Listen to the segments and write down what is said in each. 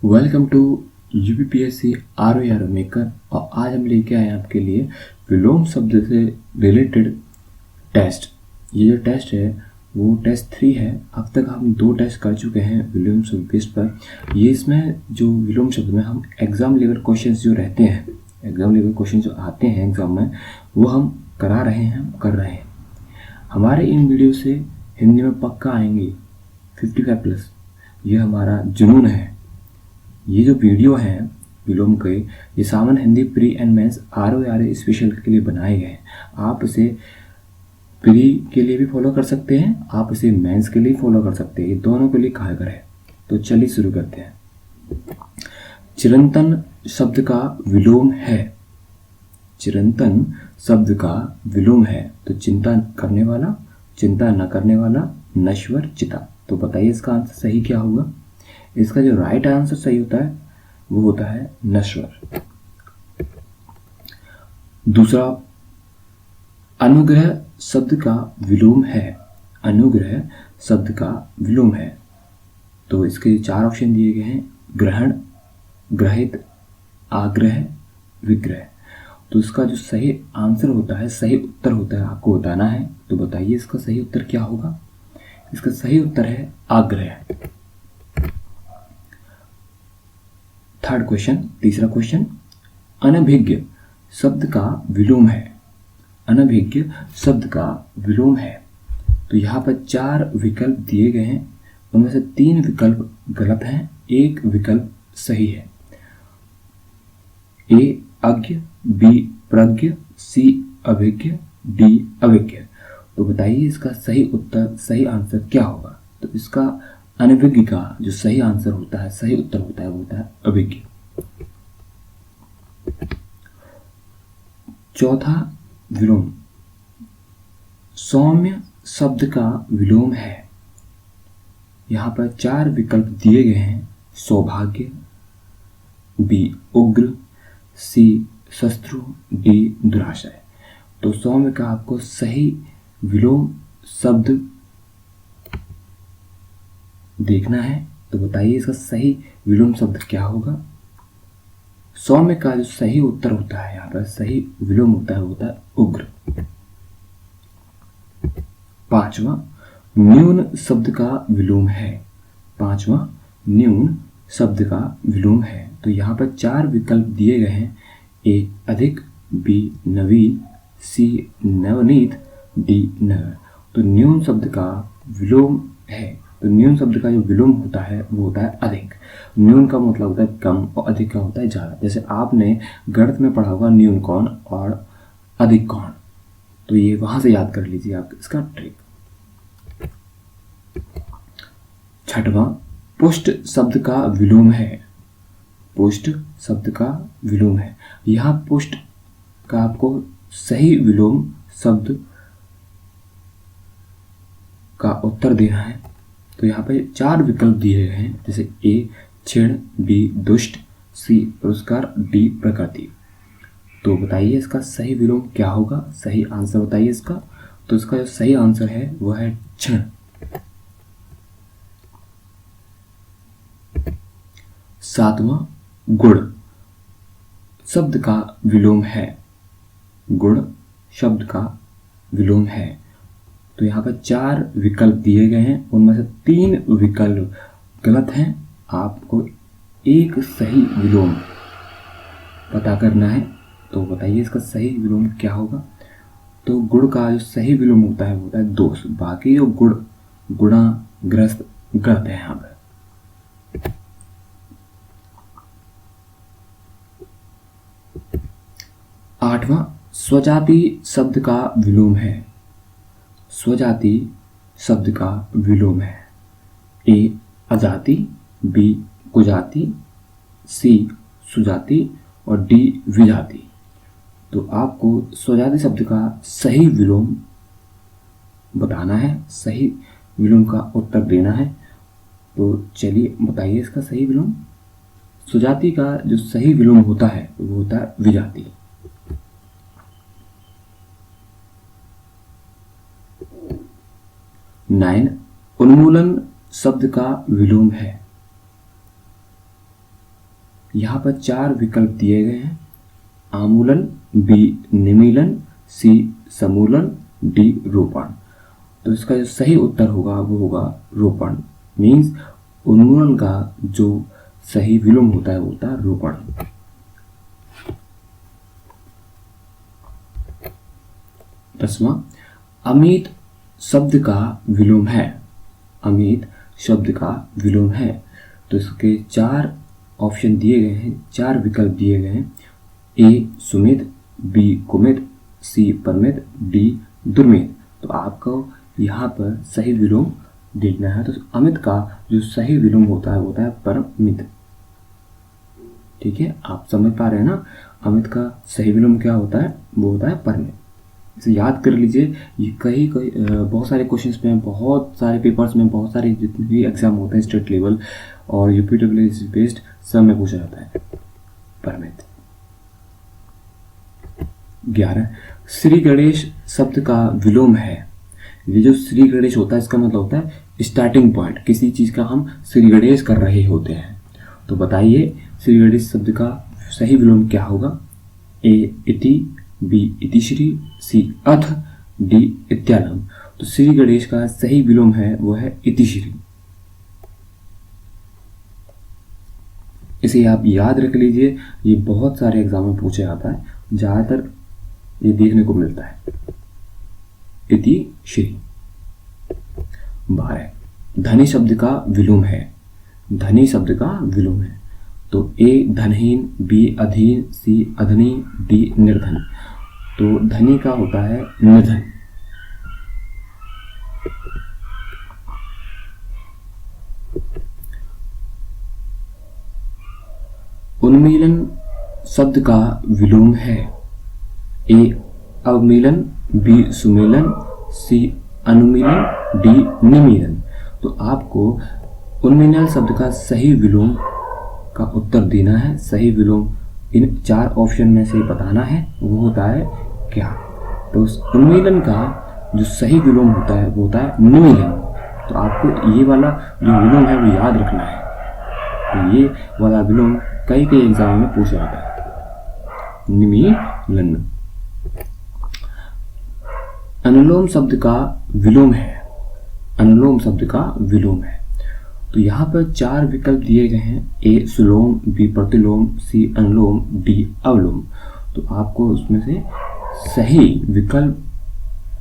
Welcome to UPPSC आर मेकर। और आज हम लेके आए हैं आपके लिए विलोम शब्द से रिलेटेड टेस्ट। ये जो टेस्ट है वो टेस्ट 3 है। अब तक हम 2 टेस्ट कर चुके हैं विलोम शब्द बेस पर। ये इसमें जो विलोम शब्द में हम एग्ज़ाम लेवल क्वेश्चंस जो रहते हैं, एग्ज़ाम लेवल क्वेश्चन जो आते हैं एग्ज़ाम में, वो हम करा रहे हैं, कर रहे हैं। हमारे इन वीडियो से हिंदी में पक्का आएंगे 55+। ये हमारा जुनून है। ये जो वीडियो हैं विलोम के, ये सामान्य हिंदी प्री एंड मेंस आर स्पेशल के लिए बनाए गए हैं। आप इसे प्री के लिए भी फॉलो कर सकते हैं, आप इसे मेंस के लिए फॉलो कर सकते हैं। ये दोनों के लिए कारगर है। तो चलिए शुरू करते हैं। चिरंतन शब्द का विलोम है। चिरंतन शब्द का विलोम है तो चिंता करने वाला, चिंता न करने वाला, नश्वर, चिता। तो बताइए इसका आंसर सही क्या होगा। इसका जो राइट आंसर सही होता है वो होता है नश्वर। दूसरा, अनुग्रह शब्द का विलोम है। अनुग्रह शब्द का विलोम है तो इसके 4 ऑप्शन दिए गए हैं: ग्रहण, ग्रहित, आग्रह, विग्रह। तो इसका जो सही आंसर होता है, सही उत्तर होता है, आपको बताना है। तो बताइए इसका सही उत्तर क्या होगा। इसका सही उत्तर है आग्रह। थर्ड क्वेश्चन, तीसरा क्वेश्चन, अनभिज्ञ शब्द का विलोम है। अनभिज्ञ शब्द का विलोम है तो यहाँ पर 4 विकल्प दिए गए हैं, उनमें से 3 विकल्प गलत हैं, 1 विकल्प सही है। ए अज्ञ, बी प्रज्ञ, सी अभिज्ञ, डी अभिज्ञ। तो बताइए इसका सही उत्तर, सही आंसर क्या होगा। तो इसका अनभिज्ञ का जो सही आंसर होता है, सही उत्तर होता है, वो होता है अभिज्ञ। चौथा विलोम, सौम्य शब्द का विलोम है। यहां पर 4 विकल्प दिए गए हैं: सौभाग्य, बी उग्र, सी शत्रु, डी दुराशय। तो सौम्य का आपको सही विलोम शब्द देखना है। तो बताइए इसका सही विलोम शब्द क्या होगा। सौम्य का जो सही उत्तर होता है, यहाँ पर सही विलोम होता है, होता है उग्र। 5वां, न्यून शब्द का विलोम है। 5वां, न्यून शब्द का विलोम है तो यहाँ पर 4 विकल्प दिए गए हैं: ए अधिक, बी नवीन, सी नवनीत, डी नगर। तो न्यून शब्द का विलोम है तो न्यून शब्द का जो विलोम होता है वो होता है अधिक। न्यून का मतलब होता है कम और अधिक का होता है ज़्यादा। जैसे आपने गणित में पढ़ा होगा न्यून कौन और अधिक कौन, तो ये वहां से याद कर लीजिए आप इसका ट्रिक। 6वां, पुष्ट शब्द का विलोम है। पुष्ट शब्द का विलोम है। यहाँ पुष्ट का आपको सही विलोम शब्द का उत्तर देना है। तो यहाँ पे 4 विकल्प दिए गए हैं, जैसे ए क्षीण, बी दुष्ट, सी पुरस्कार, डी प्रकृति। तो बताइए इसका सही विलोम क्या होगा, सही आंसर बताइए इसका। तो इसका जो सही आंसर है वो है क्षण। 7वां, गुण शब्द का विलोम है। गुण शब्द का विलोम है तो यहाँ पर 4 विकल्प दिए गए हैं, उनमें से 3 विकल्प गलत हैं। आपको एक सही विलोम पता करना है। तो बताइए इसका सही विलोम क्या होगा। तो गुण का जो सही विलोम होता है वो होता है दोष। बाकी जो गुण, गुणा, ग्रस्त गलत है यहाँ पर। आठवां, स्वजाति शब्द का विलोम है। स्वजाति शब्द का विलोम है। ए अजाति, बी कुजाति, सी सुजाति और डी विजाति। तो आपको स्वजाति शब्द का सही विलोम बताना है, सही विलोम का उत्तर देना है। तो चलिए बताइए इसका सही विलोम। स्वजाति का जो सही विलोम होता है वो होता है विजाति। 9, उन्मूलन शब्द का विलोम है। यहाँ पर 4 विकल्प दिए गए हैं, आमूलन, बी निमीलन, सी समूलन, डी रोपण। तो इसका जो सही उत्तर होगा वो होगा रोपण। मीन्स उन्मूलन का जो सही विलोम होता है वो होता है रोपण। दसवां, अमित शब्द का विलोम है। अमित शब्द का विलोम है। तो इसके 4 ऑप्शन दिए गए हैं, 4 विकल्प दिए गए हैं। ए सुमित, बी कुमित, सी परमित, डी दुर्मित। तो आपको यहाँ पर सही विलोम देखना है। तो अमित का जो सही विलोम होता है वो होता है परमित। ठीक है, आप समझ पा रहे हैं ना, अमित का सही विलोम क्या होता है, वो होता है परमित। इसे याद कर लीजिए, ये कई बहुत सारे क्वेश्चंस में, बहुत सारे पेपर्स में, बहुत सारे जितने भी एग्जाम होते हैं स्टेट लेवल और यूपीडब्ल्यूएससी बेस्ड, सब में पूछा जाता है परमित। 11, श्री गणेश शब्द का विलोम है। ये जो श्री गणेश होता है इसका मतलब होता है स्टार्टिंग पॉइंट, किसी चीज का हम श्री गणेश कर रहे होते हैं। तो बताइए श्री गणेश शब्द का सही विलोम क्या होगा। ए इति, बी इतिश्री, सी अथ, डी इत्यालम। तो श्री गणेश का सही विलोम है वो है इतिश्री। इसे आप याद रख लीजिए, ये बहुत सारे एग्जाम में पूछा जाता है, ज्यादातर ये देखने को मिलता है इतिश्री। 12, धनी शब्द का विलोम है। धनी शब्द का विलोम है। तो ए धनहीन, बी अधीन, सी अधनी, डी निर्धन। तो धनी का होता है निर्धन। उन्मीलन शब्द का विलोम है। ए अवमीलन, बी सुमेलन, सी अनुमीलन, डी निमीलन। तो आपको उन्मीलन शब्द का सही विलोम का उत्तर देना है। सही विलोम इन 4 ऑप्शन में से बताना है, वो होता है क्या। तो उन्मीलन का जो सही विलोम होता है वो होता है निमीलन। तो आपको ये वाला जो विलोम है वो याद रखना है। तो ये वाला विलोम कई एग्जाम में पूछा जाता है, निमीलन। अनुलोम शब्द का विलोम है। अनुलोम शब्द का विलोम है। तो यहाँ पर 4 विकल्प दिए गए हैं, ए सुलोम, बी प्रतिलोम, सी अनुलोम, डी अवलोम। तो आपको उसमें से सही विकल्प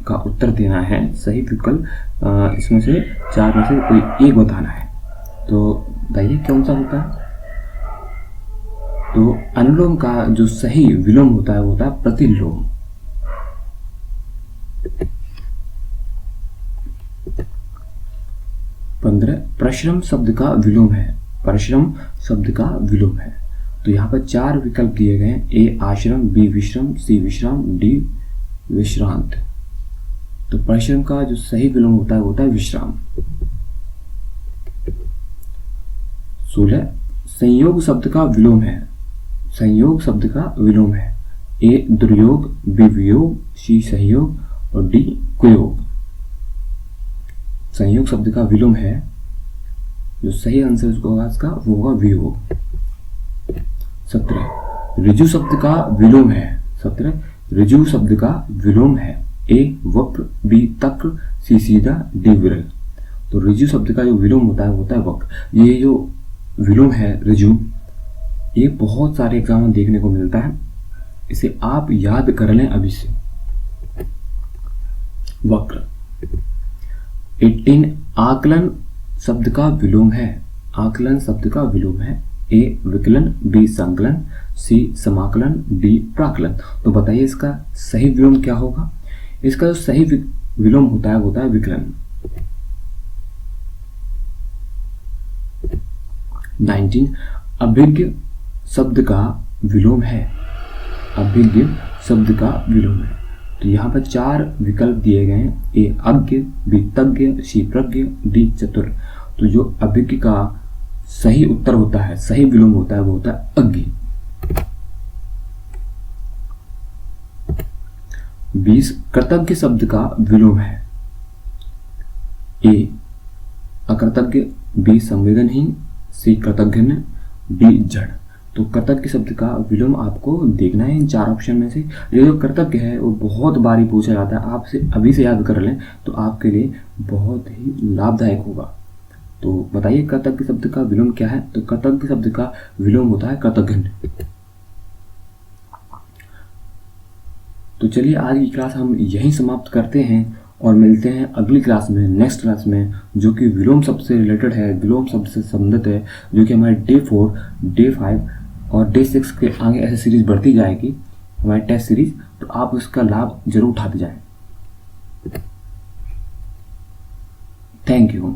का उत्तर देना है। सही विकल्प इसमें से 4 में से कोई एक बताना है। तो बताइए कौन सा होता है। तो अनुलोम का जो सही विलोम होता है वो होता है प्रतिलोम। 15, प्रश्रम शब्द का विलोम है। प्रश्रम शब्द का विलोम है। तो यहाँ पर 4 विकल्प दिए गए हैं, ए आश्रम, बी विश्रम, सी विश्राम, डी विश्रांत। तो प्रश्रम का जो सही विलोम होता है वो होता है विश्राम। 16, संयोग शब्द का विलोम है। संयोग शब्द का विलोम है। ए दुर्योग, बी वियोग, सी सहयोग और डी कुयोग। संयोग शब्द का विलोम है, जो सही आंसर होगा इसका वो होगा वियोग। 17, ऋजु शब्द का विलोम है। 17, ऋजु शब्द का विलोम है। ए वक्र, बी तक्र, सी सीधा, डी विरल। तो ऋजु शब्द का जो विलोम होता है वो होता है वक्र। ये जो विलोम है ऋजु, ये बहुत सारे एग्जाम में देखने को मिलता है। इसे आप याद कर लें अभी से। वक्र। 18, आकलन शब्द का विलोम है। आकलन शब्द का विलोम है। ए विकलन, बी संकलन, सी समाकलन, डी प्राकलन। तो बताइए इसका सही विलोम क्या होगा। इसका जो सही विलोम होता है वो होता है विकलन। 19, अभिज्ञ शब्द का विलोम है। अभिज्ञ शब्द का विलोम है। तो यहाँ पर 4 विकल्प दिए गए हैं, ए अज्ञ, बी तज्ञ, सी प्रज्ञ, डी चतुर। तो जो अभिज्ञ का सही उत्तर होता है, सही विलोम होता है वो होता है अज्ञ। 20, कृतज्ञ शब्द का विलोम है। ए अकृतज्ञ, बी संवेदनहीन, सी कृतज्ञ, डी जड़। तो कृतज्ञ शब्द का विलोम आपको देखना है इन 4 ऑप्शन में से। ये जो कृतज्ञ है वो बहुत बारी पूछा जाता है, आपसे अभी से याद कर लें तो आपके लिए बहुत ही लाभदायक होगा। तो बताइए कृतज्ञ शब्द का विलोम क्या है? तो कृतज्ञ शब्द का विलोम होता है कृतघ्न। तो चलिए आज की क्लास हम यहीं समाप्त करते हैं और मिलते हैं अगली क्लास में, नेक्स्ट क्लास में, जो कि विलोम शब्द से रिलेटेड है, विलोम शब्द से संबंधित है, जो कि हमारे डे 4, डे 5 और डे 6 के आगे ऐसे सीरीज बढ़ती जाएगी हमारी टेस्ट सीरीज। तो आप उसका लाभ जरूर उठाते जाएं। Thank you.